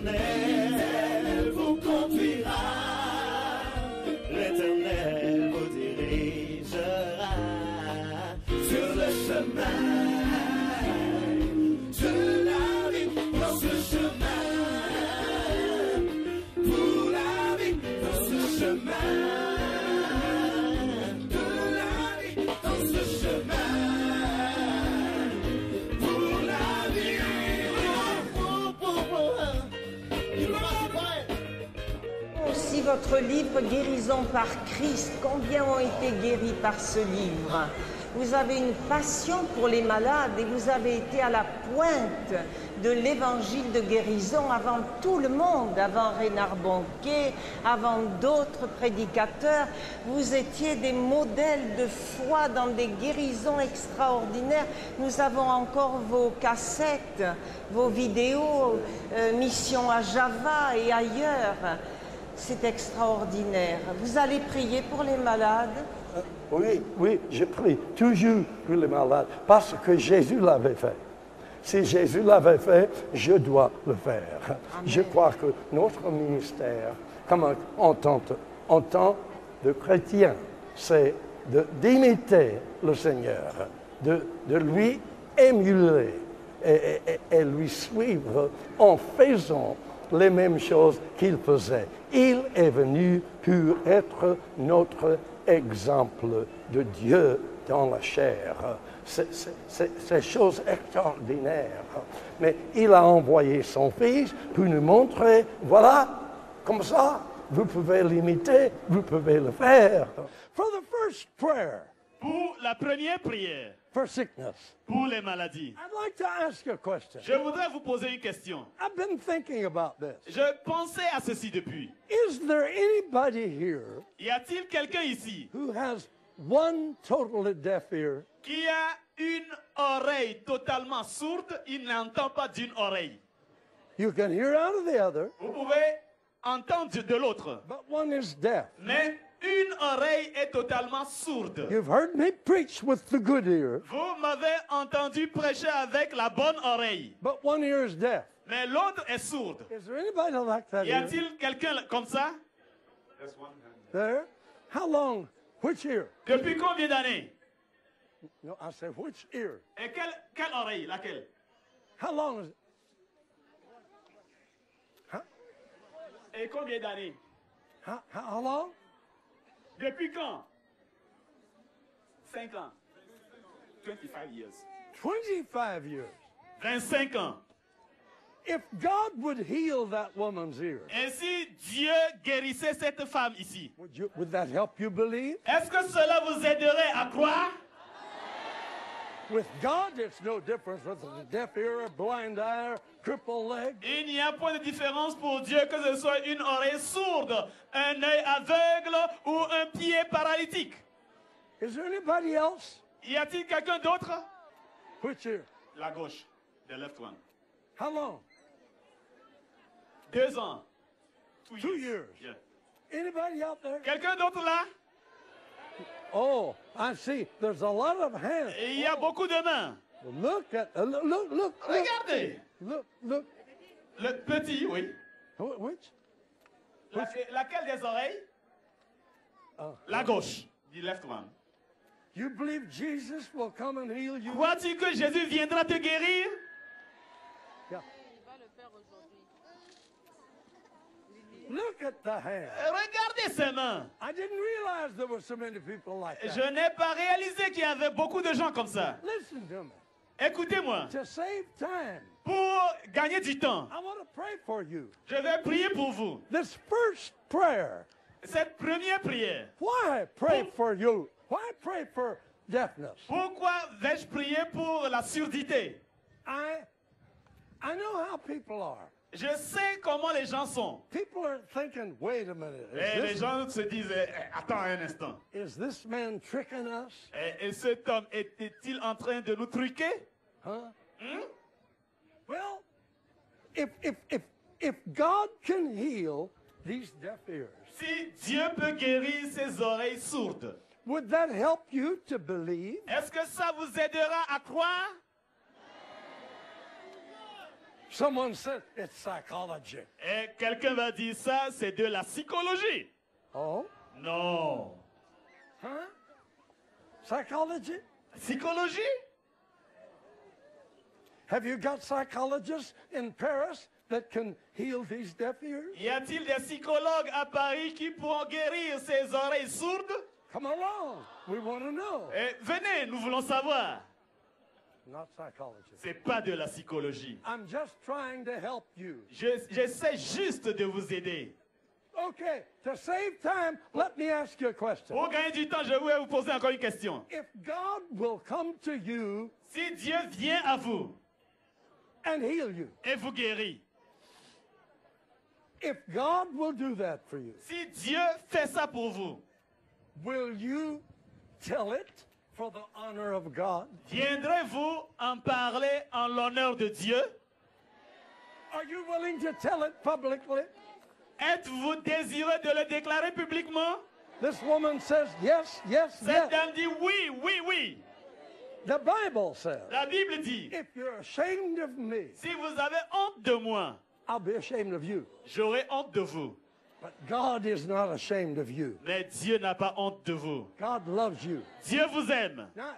L'Éternel vous conduira, l'Éternel vous dirigera sur le chemin de la vie, dans ce chemin, pour la vie, dans ce chemin, de la vie, dans ce chemin, pour la vie. Aussi votre livre Guérison par Christ, combien ont été guéris par ce livre? Vous avez une passion pour les malades et vous avez été à la pointe de l'évangile de guérison avant tout le monde, avant Reinhard Bonnke, avant d'autres prédicateurs. Vous étiez des modèles de foi dans des guérisons extraordinaires. Nous avons encore vos cassettes, vos vidéos, Mission à Java et ailleurs. C'est extraordinaire. Vous allez prier pour les malades? Oui, je prie toujours pour les malades parce que Jésus l'avait fait. Si Jésus l'avait fait, je dois le faire. Amen. Je crois que notre ministère, comme en tant de chrétien, c'est d'imiter le Seigneur, de lui émuler et lui suivre en faisant les mêmes choses qu'il faisait. Il est venu pour être notre exemple de Dieu dans la chair. C'est chose extraordinaire. Mais il a envoyé son Fils pour nous montrer, voilà, comme ça, vous pouvez l'imiter, vous pouvez le faire. For the first prayer. Pour la première prière. For sickness. Pour les maladies. I'd like to ask a question. Je voudrais vous poser une question. I've been thinking about this. Je pensais à ceci depuis. Is there anybody here Y a-t-il quelqu'un ici who has one totally deaf ear? Qui a une oreille totalement sourde, il n'entend pas d'une oreille. You can hear out of the other. Vous pouvez entendre de l'autre. But one is deaf. Mais une oreille est totalement sourde. You've heard me preach with the good ear. Vous m'avez entendu prêcher avec la bonne oreille. But one ear is deaf. Mais l'autre est sourde. Is there anybody like that? Y a-t-il quelqu'un comme ça? There? How long? Which ear? Depuis combien d'années? No, I say which ear? Et quelle oreille? Laquelle? How long is it? Huh? Et combien d'années? How long? Depuis quand? 5 ans. 25 years. 25 years. 25 ans. If God would heal that woman's ear, Et si Dieu guérissait cette femme ici, would that help you believe? est-ce que cela vous aiderait à croire? With God, it's no difference whether it's a deaf ear, a blind eye, crippled leg. Il n'y a point de différence pour Dieu que ce soit une oreille sourde, un œil aveugle ou un pied paralytique. Is there anybody else? Y a-t-il quelqu'un d'autre? Which ear? La gauche, the left one. How long? 2 ans. 2 years. Yeah. Anybody out there? Quelqu'un d'autre là? Oh, I see. There's a lot of hands. Et il y a beaucoup de mains. Look at look. Regardez. Look. Le petit, oui. Which? Laquelle des oreilles? La gauche, the left one. You believe Jesus will come and heal you? Crois-tu que Jésus viendra te guérir? Yeah. Look at the hand. Regardez ses mains. I didn't realize there were so many people like that. Je n'ai pas réalisé qu'il y avait beaucoup de gens comme ça. Listen to me. Écoutez-moi. To save time, Pour gagner du temps, I want to pray for you. je vais prier pour vous. This first prayer. Cette première prière. Why pray for you? Why pray for deafness? Pourquoi vais-je prier pour la surdité? I know how people are. Je sais comment les gens sont. People are thinking, wait a minute. Et les gens se disent, attends un instant. Is this man tricking us? Et cet homme était-il en train de nous truquer? Huh? Well, if God can heal these deaf ears, Si Dieu peut guérir ses oreilles sourdes, would that help you to believe? est-ce que ça vous aidera à croire? Someone said it's psychology. Et quelqu'un va dire ça, c'est de la psychologie. Oh, Non. huh? Psychology? Psychologie? Have you got psychologists in Paris that can heal these deaf ears? Y a-t-il des psychologues à Paris qui pourront guérir ces oreilles sourdes? Come along. We want to know. Eh, venez, nous voulons savoir. Not psychology. C'est pas de la psychologie. I'm just trying to help you. J'essaie juste de vous aider. Okay, to save time, let me ask you a question. Pour gagner du temps, je vais vous poser encore une question. If God will come to you Si Dieu vient à vous and heal you, et vous guérit, if God will do that for you, si Dieu fait ça pour vous, will you tell it for the honor of God? viendrez-vous en parler en l'honneur de Dieu? Are you willing to tell it publicly? Êtes-vous désireux de le déclarer publiquement? This woman says, yes, yes, Cette yes. dame dit oui, oui, oui. The Bible says, La Bible dit, if you're ashamed of me, si vous avez honte de moi, I'll be ashamed of you. j'aurai honte de vous. But God is not ashamed of you. Mais Dieu n'a pas honte de vous. God loves you. Dieu vous aime. Now,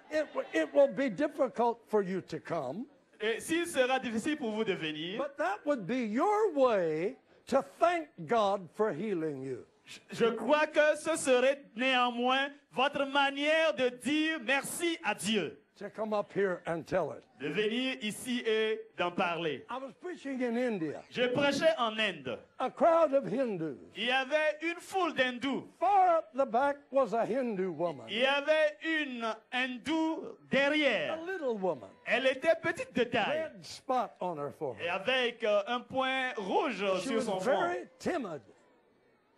it will be difficult for you to come, Et s'il sera difficile pour vous de venir, but that would be your way to thank God for healing you. je crois que ce serait néanmoins votre manière de dire merci à Dieu. To come up here and tell it. De venir ici et d'en parler. I was preaching in India. Je prêchais en Inde. A crowd of Hindus. Il y avait une foule d'hindous. Far up the back was a Hindu woman. Il y avait une hindoue A derrière. little woman. Elle était petite de taille. Red spot on her Et forehead. avec un point rouge She sur was son front. very timid.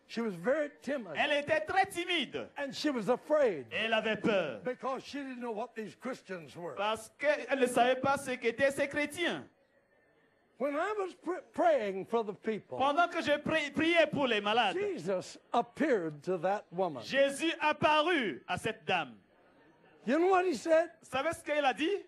She was very timid. Elle était très timide. And she was afraid Et elle avait peur. because she didn't know what these Christians were. Parce qu'elle ne savait pas ce qu'étaient ces chrétiens. When I was praying for the people, Pendant que je priais pour les malades, Jesus appeared to that woman. Jésus apparut à cette dame. You know what he said? Vous savez ce qu'elle a dit?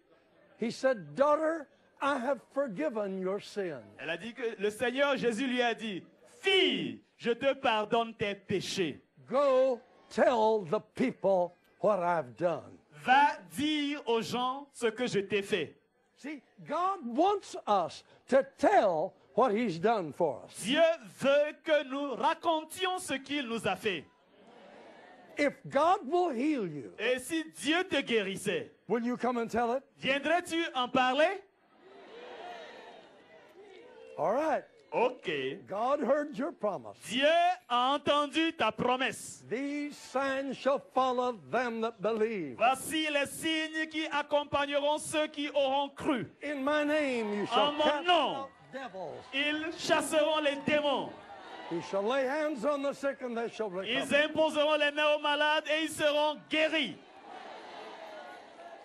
He said, daughter, I have forgiven your sin. Elle a dit que le Seigneur Jésus lui a dit, fille, je te pardonne tes péchés. Go tell the people what I've done. Va dire aux gens ce que je t'ai fait. See, God wants us to tell what he's done for us. Dieu veut que nous racontions ce qu'il nous a fait. If God will heal you, Et si Dieu te guérissait, will you come and tell it? viendrais-tu en parler? All right. Ok. God heard your promise. Dieu a entendu ta promesse. These signs shall follow them that believe. Voici les signes qui accompagneront ceux qui auront cru. In my name you shall En mon cast nom. out devils. Ils chasseront les démons. You shall lay hands on the sick and they shall recover. Ils imposeront les mains aux malades et ils seront guéris.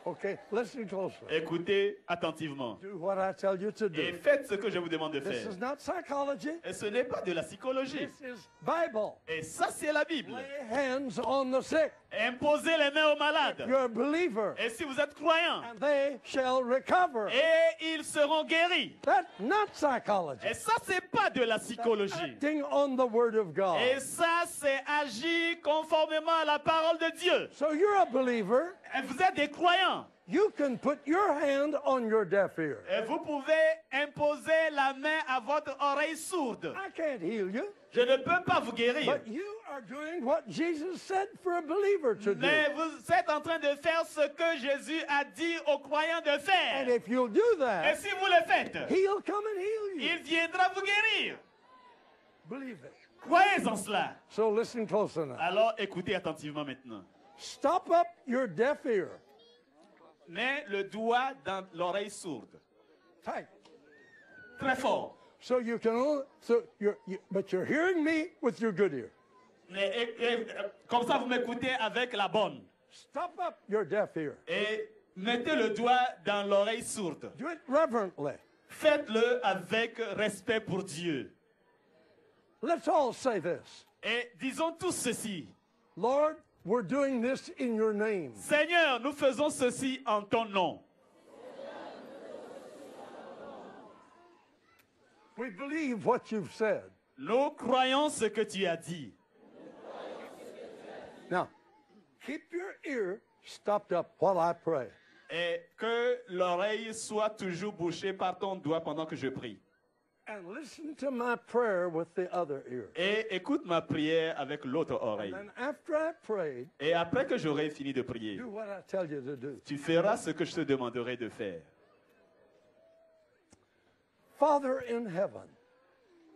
Okay, listen closely. Écoutez attentivement. Do what I tell you to Et do. faites ce que je vous demande de This faire. is not psychology. Et ce n'est pas de la psychologie. This is Bible. Et ça, c'est la Bible. Lay hands on the sick. Imposez les mains aux malades. You're a believer. Et si vous êtes croyant, And they shall recover. et ils seront guéris. That's not psychology. Et ça, c'est pas de la psychologie. Acting on the word of God. Et ça, c'est agir conformément à la parole de Dieu. So you're a believer. Et vous êtes des croyants. You can put your hand on your deaf ear. Et vous pouvez imposer la main à votre oreille sourde. I can't heal you, Je ne peux pas vous guérir. but you are doing what Jesus said for a believer to do. Mais vous êtes en train de faire ce que Jésus a dit aux croyants de And faire. if you'll do Et that, si vous le faites, he'll come and heal you. il viendra vous guérir. Believe it. Croyez en cela. So listen close enough. Alors écoutez attentivement maintenant. Stop up your deaf ear. Mets le doigt dans l'oreille sourde. Tight. Très fort. So you can only, but you're hearing me with your good ear. Comme ça, vous m'écoutez avec la bonne. Stop up your deaf ear. Et mettez le doigt dans l'oreille sourde. Do it reverently. Faites-le avec respect pour Dieu. Let's all say this. Et disons tous ceci. Lord, we're doing this in your name. Seigneur, nous faisons ceci en ton nom. We believe what you've said. Nous croyons ce que tu as dit. Now, keep your ear stopped up while I pray. Et que l'oreille soit toujours bouchée par ton doigt pendant que je prie. And listen to my prayer with the other ear. Et écoute ma prière avec l'autre oreille. And after I prayed, Et après que j'aurai fini de prier, do what I tell you to do. tu feras ce que je te demanderai de faire. Father in heaven,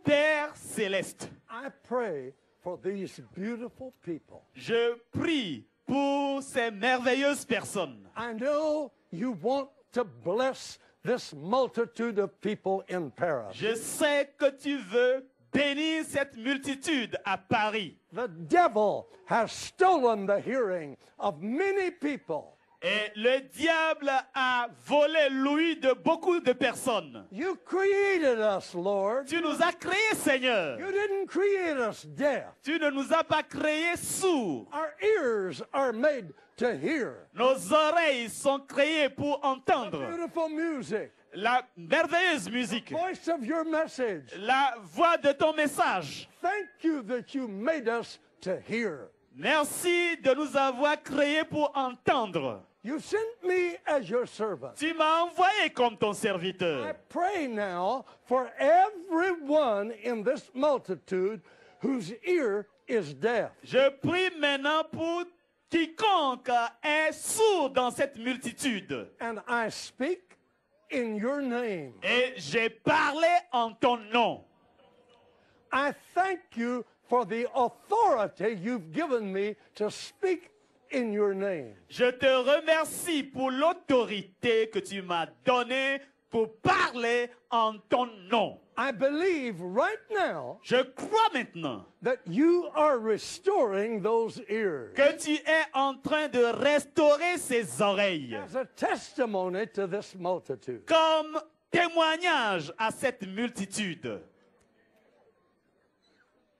Père céleste, I pray for these beautiful people. je prie pour ces merveilleuses personnes. I know you want to bless this multitude of people in Paris. Je sais que tu veux bénir cette multitude à Paris. The devil has stolen the hearing of many people. Et le diable a volé l'ouïe de beaucoup de personnes. You created us, Lord. Tu nous as créés, Seigneur. You didn't create us deaf. Tu ne nous as pas créés sourds. Our ears are made to hear. Nos oreilles sont créées pour entendre Beautiful music. la merveilleuse musique, Voice of your message. la voix de ton message. Thank you that you made us to hear. Merci de nous avoir créés pour entendre. You sent me as your servant. Tu m'as envoyé comme ton I serviteur. pray now for everyone in this multitude whose ear is deaf. Je prie maintenant pour quiconque est sourd dans cette multitude. And I speak in your name. Et j'ai parlé en ton nom. I thank you for the authority you've given me to speak in your name. Je te remercie pour l'autorité que tu m'as donnée pour parler en ton nom. I believe right now Je crois maintenant that you are restoring those ears que tu es en train de restaurer ses oreilles as a testimony to this multitude. comme témoignage à cette multitude.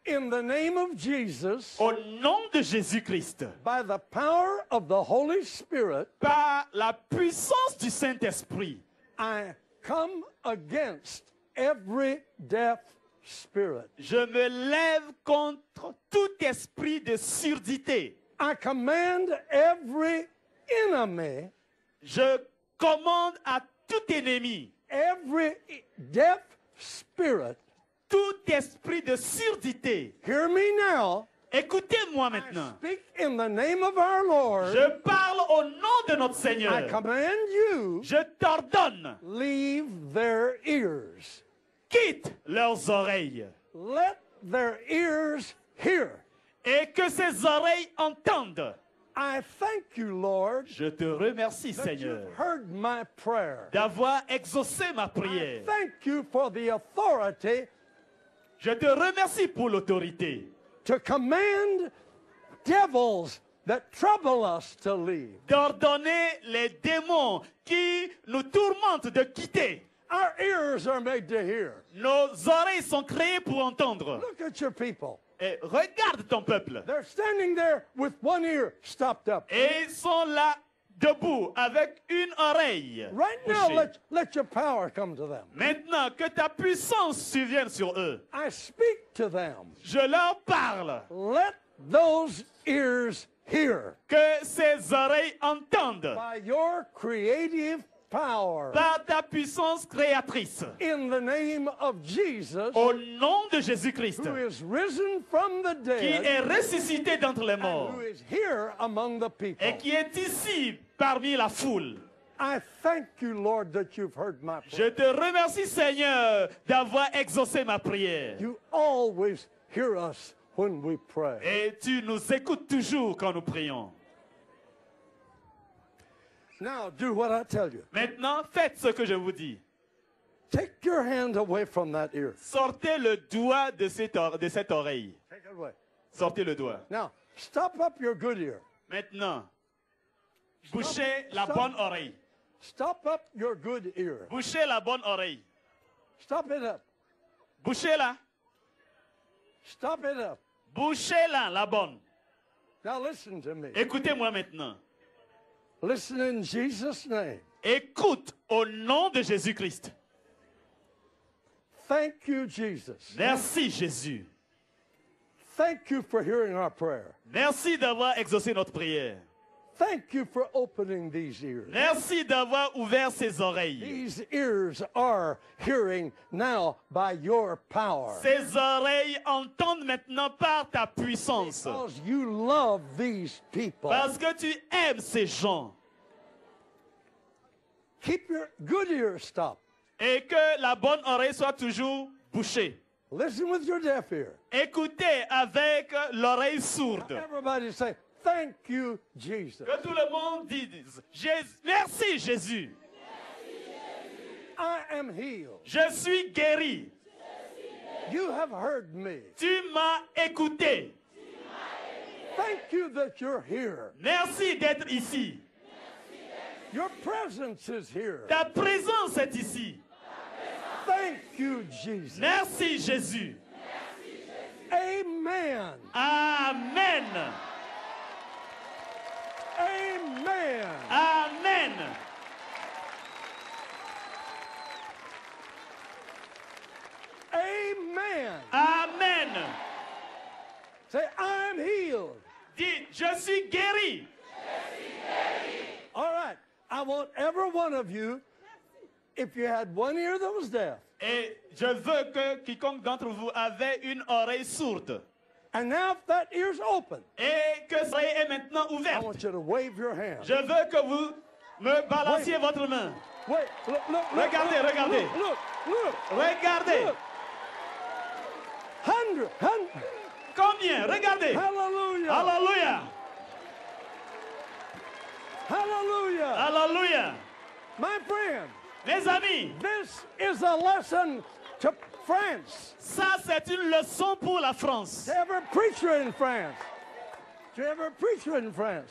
In the name of Jesus, Au nom de Jésus-Christ, by the power of the Holy Spirit, par la puissance du Saint-Esprit, I come against every deaf spirit. je me lève contre tout esprit de surdité. I command every enemy, Je commande à tout ennemi, every deaf spirit, tout esprit de surdité. hear me now. Écoutez-moi I maintenant. speak in the name of our Lord. Je parle au nom de notre I Seigneur. command you, Je t'ordonne, leave their ears. quitte leurs oreilles Let their ears hear. et que ces oreilles entendent. I thank you, Lord, Je te remercie, that Seigneur, you've heard my prayer. d'avoir exaucé ma I prière. thank you for the authority Je te remercie pour l'autorité to command devils that trouble us to leave. d'ordonner les démons qui nous tourmentent de quitter. Our ears are made to hear. Nos oreilles sont créées pour entendre. Look at your people. Et regarde ton peuple. They're standing there with one ear stopped up. Et ils sont là, debout, avec une oreille Right now, bouchée. let your power come to them. Maintenant, que ta puissance survienne sur eux. I speak to them. Je leur parle. Let those ears hear Que ces oreilles entendent. by your creative power. Par ta puissance créatrice. In the name of Jesus, Au nom de Jésus-Christ. who is risen from the Qui dead est ressuscité d'entre les and morts. who is here among the people. Et qui est ici parmi la foule. I thank you, Lord, that you've heard my Je prayer. te remercie, Seigneur, d'avoir exaucé ma prière. You always hear us when we pray. Et tu nous écoutes toujours quand nous prions. Now, do what I tell you. Maintenant, faites ce que je vous dis. Take your hand away from that ear. Sortez le doigt de cette oreille. Take it away. Sortez le doigt. Now, stop up your good ear. Maintenant, bouchez la stop. bonne oreille. Stop up your good ear. Bouchez la bonne oreille. Stop it up. Bouchez-la. Stop it up. Bouchez-la, la bonne. Now listen to me. Écoutez-moi maintenant. Listen in Jesus' name. Écoute au nom de Jésus-Christ. Thank you, Jesus. Merci Jésus. Thank you for hearing our prayer. Merci d'avoir exaucé notre prière. Thank you for opening these ears. Merci d'avoir ouvert ses oreilles. These ears are hearing now by your power. Ses oreilles entendent maintenant par ta puissance. Because you love these people. Parce que tu aimes ces gens. Keep your good ears stopped. Et que la bonne oreille soit toujours bouchée. Listen with your deaf ear. Écoutez avec l'oreille sourde. Everybody say, thank you, Jesus. Que tout le monde dise, merci Jésus. I am healed. Je suis guéri. You have heard me. Tu m'as écouté. Thank you that you're here. Merci d'être ici. Your presence is here. Ta présence est ici. Thank you, Jesus. Merci Jésus. Amen. Amen. Amen. Amen. Amen. Amen. Say, I'm healed. Dis, je suis guéri. All right. I want every one of you, if you had one ear that was deaf, Et je veux que quiconque d'entre vous avait une oreille sourde. and now if that ear's open, Et que l'oreille est maintenant I ouverte. want you to wave your hand. Je veux que vous me balanciez votre main. Wait, look, Regardez, look, regardez. Look. Regardez. Look. 100. Combien? Regardez. Hallelujah. Alléluia. Hallelujah. Alléluia. My friend, Mes amis, this is a lesson to France, ça c'est une leçon pour la France. to every preacher in France, to every preacher in France,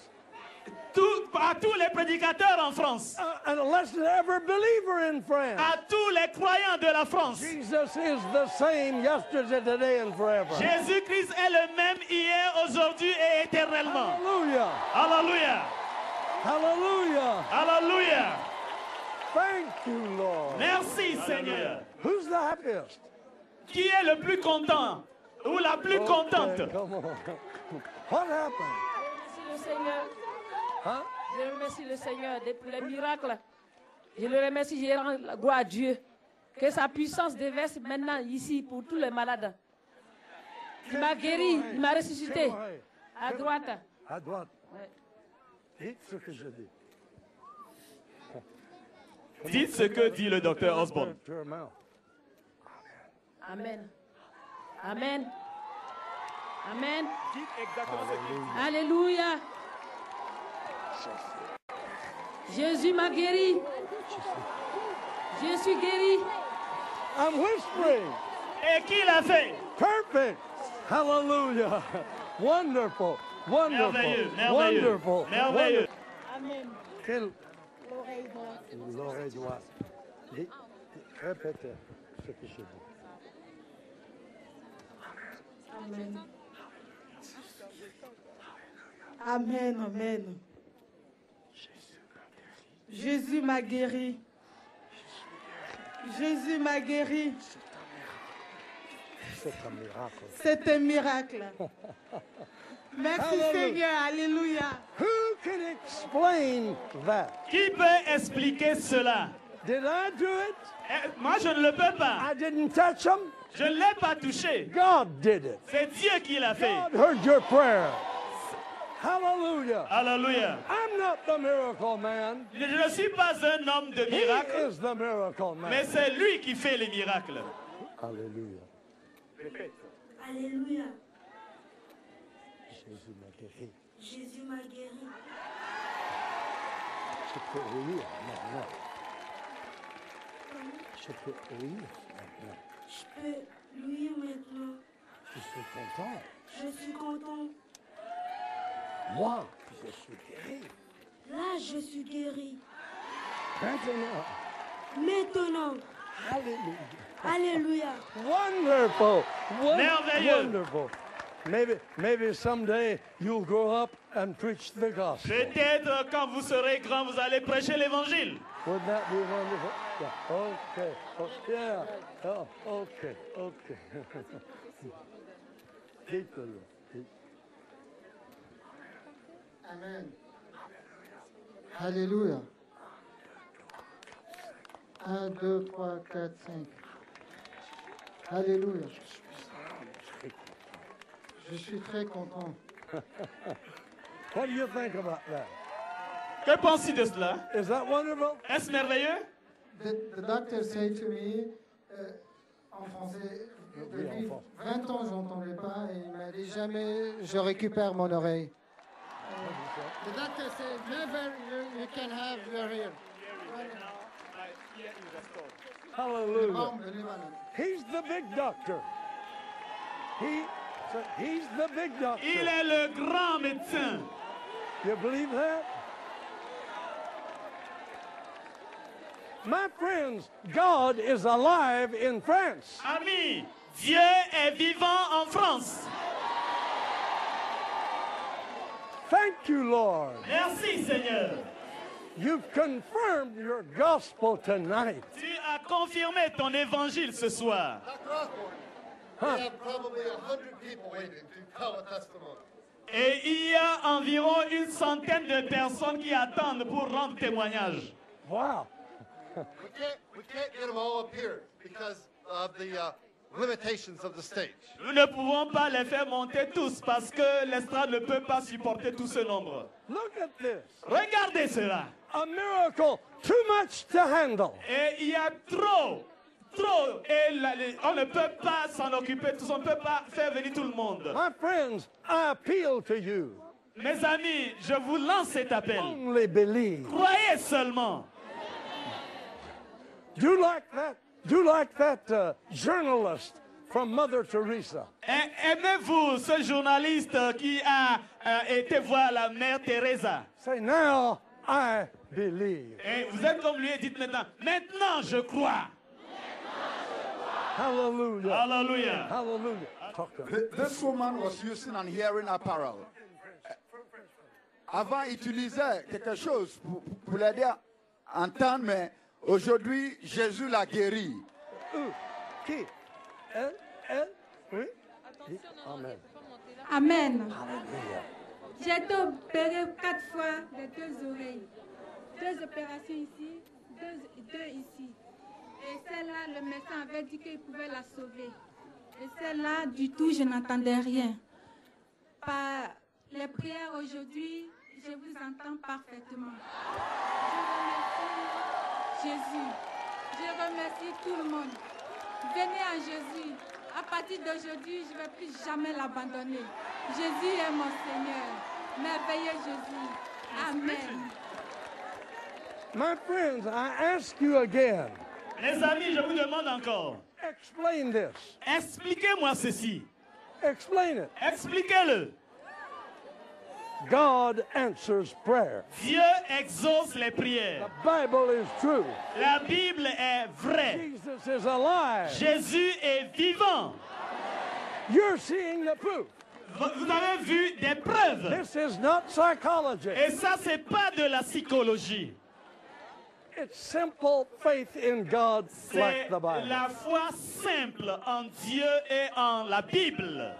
À tous les prédicateurs en France. and a lesson to every believer in France. À tous les croyants de la France. Jesus is the same yesterday, today, and forever. Jésus-Christ est le même hier, aujourd'hui et éternellement. Hallelujah. Alléluia. Hallelujah. Alléluia. Thank you, Lord. Merci Seigneur. Who's the happiest? Qui est le plus content ou la plus contente? Okay, come on. What happened? Merci le Seigneur. Huh? Je remercie le Seigneur pour les miracles. Je le remercie, je rends la gloire à Dieu. Que sa puissance déverse maintenant ici pour tous les malades. Il m'a guéri, il m'a ressuscité. À droite. À droite. Ouais. Dites ce que je dis. Dites ce que dit le docteur Osborne. To your mouth. Amen. Amen. Amen. Dites exactement ce qu'il dit. Alléluia. Jésus m'a guéri. Je suis guéri. I'm whispering. Et qui l'a fait? Perfect. Hallelujah. Wonderful. Wonderful. Merveilleux, merveilleux, Wonderful. merveilleux. Amen. Quel... L'oreille droite. L'oreille droite. Répétez ce que je dis. Amen. Amen, amen. Jésus m'a guéri. Jésus m'a guéri. C'est un miracle. C'est un miracle. Merci Hallelujah. Seigneur, alléluia. Who can explain that? Qui peut expliquer cela? Did I do it? Moi, je ne le peux pas. I didn't touch him. Je ne l'ai pas touché. God did it. C'est Dieu qui l'a fait. God heard your prayer. Hallelujah. Alléluia. I'm not the miracle man. Je ne suis pas un homme de He miracle, is the miracle mais man. c'est lui qui fait les miracles. Alléluia. Alléluia. Jésus m'a guéri. Jésus m'a guéri. Je peux rire maintenant. Je peux rire maintenant. Je peux luire maintenant. Je suis content. Je suis content. Moi, je suis guéri. Là, je suis guéri. Maintenant. Maintenant. Alléluia. Alléluia. Wonderful. Merveilleux. Wonderful. Maybe someday you'll grow up and preach the gospel. Peut-être quand vous serez grand, vous allez prêcher l'évangile. Wouldn't that be wonderful? Yeah. Okay. Oh, yeah. Oh, okay. Okay. Keep the Lord. Keep. Amen. Alléluia. 1, 2, 3, 4, 5. Alléluia. Je suis très content. What do you think about that? Que penses-tu de cela? Is that wonderful? Est-ce merveilleux? The doctor said to me, en français, Oui, en depuis français. 20 ans, je n'entendais pas et il m'a dit jamais je récupère mon oreille. The doctor said, never you can have your ear. Hallelujah. Bombe de Libanon. He's the big doctor. He's the big doctor. Il est le grand médecin. You believe that? My friends, God is alive in France. Amis, Dieu est vivant en France. Thank you, Lord. Merci Seigneur. You've confirmed your gospel tonight. Tu as confirmé ton évangile ce soir. We have probably 100 people waiting to tell a testimony. Et il y a environ une centaine de personnes qui attendent pour rendre témoignage. Wow. We can't get them all up here because of the limitations of the stage. Nous ne pouvons pas les faire monter tous parce que l'estrade ne peut pas supporter tout ce nombre. Look at this. Regardez cela. A miracle too much to handle. Et il y a trop. Et on ne peut pas s'en occuper tous. On ne peut pas faire venir tout le monde. My friends, I appeal to you. Mes amis, je vous lance cet appel. Only believe. Croyez seulement. Do you like that journalist from Mother Teresa? Aimez-vous ce journaliste qui a été voir la mère Teresa? Say, now I believe. Et vous êtes comme lui et dites maintenant, maintenant je crois. Hallelujah. Alléluia. Hallelujah. Talk to me. This woman was using an hearing apparel. Avant, il utilisait quelque chose pour l'aider à entendre, mais aujourd'hui, Jésus l'a guéri. Qui? Elle? Oui? Amen. Amen. J'ai été opérée 4 fois des 2 oreilles. 2 opérations ici, 2 ici. Et celle-là, le médecin avait dit qu'il pouvait la sauver. Et celle-là, du tout, je n'entendais rien. Par les prières aujourd'hui, je vous entends parfaitement. Je remercie Jésus. Je remercie tout le monde. Venez à Jésus. À partir d'aujourd'hui, je ne vais plus jamais l'abandonner. Jésus est mon Seigneur. Merveilleux Jésus. Amen. My friends, I ask you again. Les amis, je vous demande encore. Explain this. Expliquez-moi ceci. Explain it. Expliquez-le. God answers prayer. Dieu exauce les prières. The Bible is true. La Bible est vraie. Jesus is alive. Jésus est vivant. You're seeing the proof. Vous avez vu des preuves. This is not psychology. Et ça, c'est pas de la psychologie. It's simple faith in God like C'est the Bible. la foi simple en Dieu et en la Bible.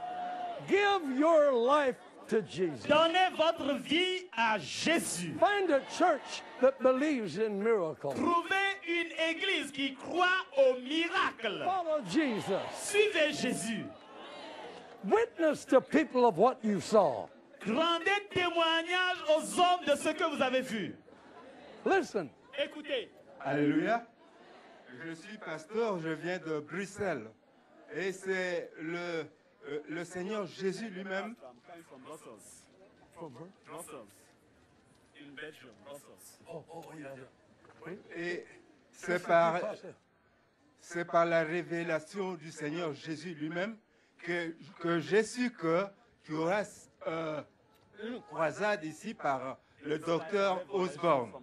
Give your life to Jesus. Donnez votre vie à Jésus. Find a church that believes in miracles. Trouvez une église qui croit au miracle. Follow Jesus. Suivez Jésus. Witness to people of what you saw. Rendez témoignage aux hommes de ce que vous avez vu. Listen. Écoutez. Alléluia. Je suis pasteur, je viens de Bruxelles. Et c'est le Seigneur Jésus lui-même. Et c'est par la révélation du Seigneur Jésus lui-même que j'ai su qu'il y aura une croisade ici par le docteur Osborne.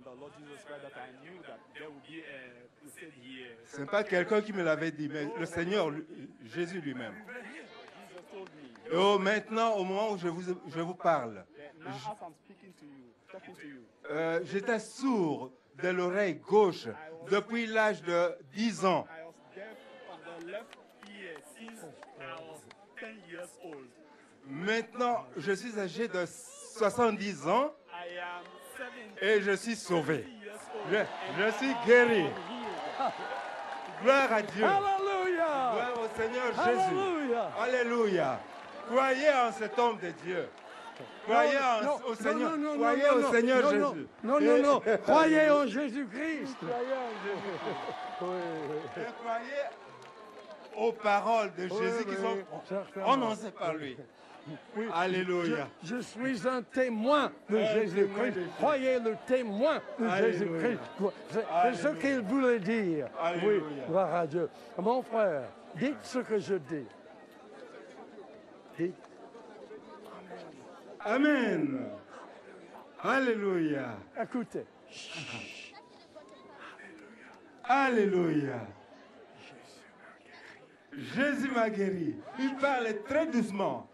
Ce n'est pas quelqu'un qui me l'avait dit, mais le Seigneur Jésus lui-même. Et maintenant, au moment où je vous parle, j'étais sourd de l'oreille gauche depuis l'âge de 10 ans. I was deaf on the left ear since I was 10 years old. Maintenant, je suis âgé de 70 ans I am 70 et je suis sauvé. years old. Je suis guéri. Gloire à Dieu. Alléluia. Gloire au Seigneur Jésus. Alléluia. Alléluia. Croyez en cet homme de Dieu. Croyez au Seigneur. Croyez au Seigneur Jésus. Non. Croyez en Jésus-Christ. Et croyez aux paroles de Jésus qui sont prononcées par lui. Alléluia. Je suis un témoin de Jésus-Christ. Croyez le témoin de Jésus-Christ. C'est ce qu'il voulait dire. Alléluia. Oui, gloire à Dieu. Mon frère, dites ce que je dis. Dites. Amen. Alléluia. Écoutez. Alléluia. Jésus m'a guéri. Il parle très doucement.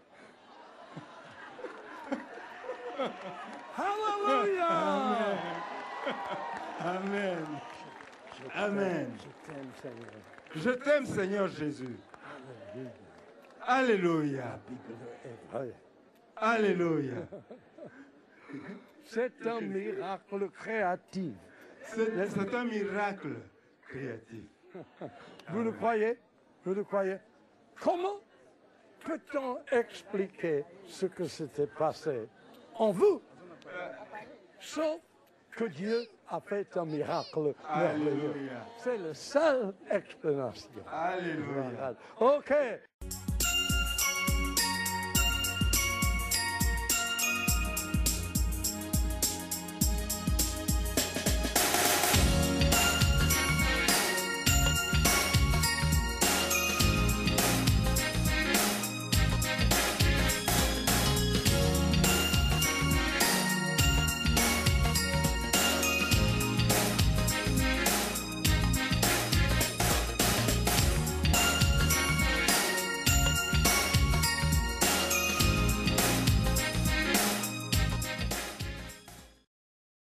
Alléluia. Amen. Amen. Je t'aime, Seigneur. Je t'aime, Seigneur Jésus. Alléluia. Alléluia. C'est un miracle créatif. C'est un miracle créatif. Vous le croyez? Vous le croyez? Comment peut-on expliquer ce que s'était passé en vous? Sauf que Dieu a fait un miracle merveilleux. Alléluia. C'est la seule explanation. Alléluia. OK.